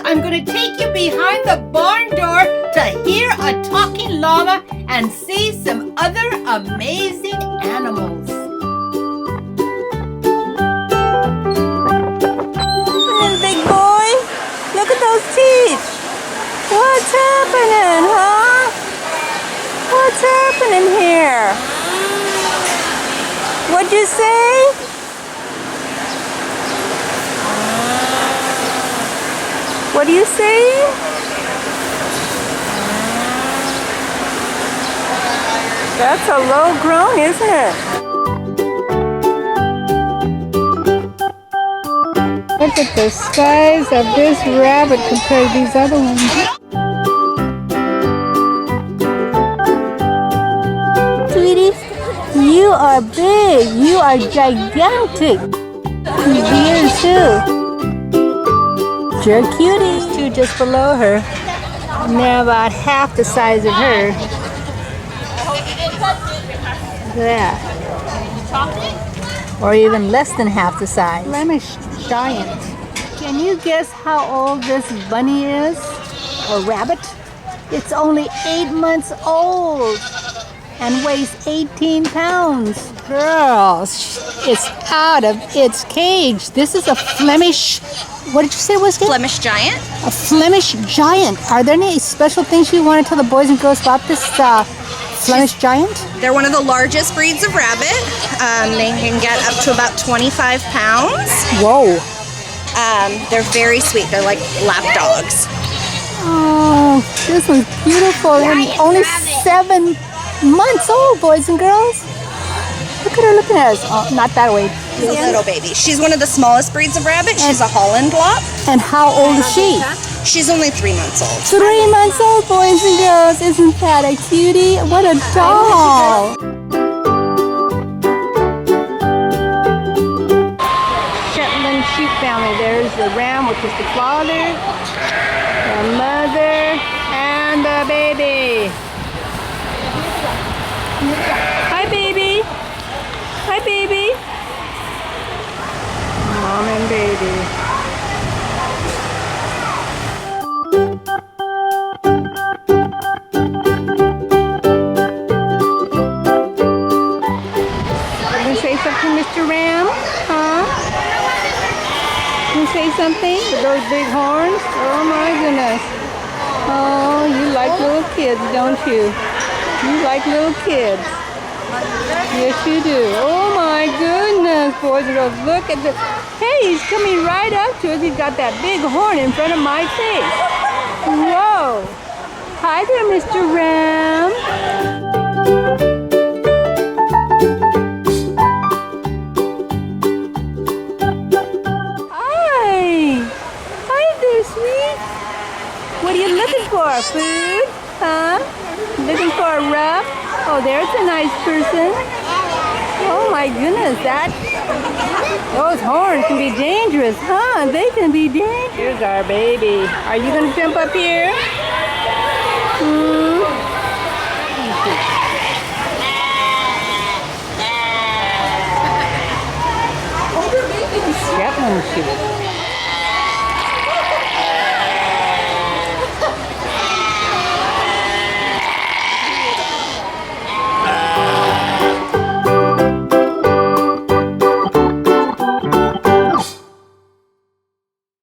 I'm going to take you behind the barn door to hear a talking llama and see some other amazing animals. Big boy, look at those teeth. What's happening, huh? What's happening here? What'd you say? What do you say? That's a low groan, isn't it? Look at the size of this rabbit compared to these other ones. Sweetie, you are big. You are gigantic. Yours too. You're cuties. Two just below her. And they're about half the size of her. Look at that. Or even less than half the size. Flemish giant. Can you guess how old this bunny is? Or rabbit? It's only 8 months old and weighs 18 pounds. Girls, it's out of its cage. This is a Flemish, what did you say it was? Flemish giant. A Flemish giant. Are there any special things you want to tell the boys and girls about this Flemish giant? They're one of the largest breeds of rabbit. They can get up to about 25 pounds. Whoa. They're very sweet. They're like lap dogs. Oh, this one's beautiful and only 7 months old, boys and girls. Look at her looking at us. Oh, not that way. She's a little baby. She's one of the smallest breeds of rabbit. She's a Holland lop. And how old is she? She's only 3 months old. 3 months old, boys and girls. Isn't that a cutie? What a doll. Shetland sheep family. There's the ram, which is the father, the mother, and the baby. Hi, baby. Hi, baby. Mom and baby. You say something, Mr. Ram? Huh? You say something with those big horns? Oh my goodness. Oh, you like little kids, don't you? You like little kids. Yes, you do. Oh my goodness, boys and girls, look at the... Hey, he's coming right up to us. He's got that big horn in front of my face. Whoa. Hi there, Mr. Ram. Hi. Hi there, sweet. What are you looking for? Food? Huh? Looking for a rub? Oh, there's a nice person. Oh my goodness, those horns can be dangerous, huh? They can be dangerous. Here's our baby. Are you gonna jump up here? Shetland sheep.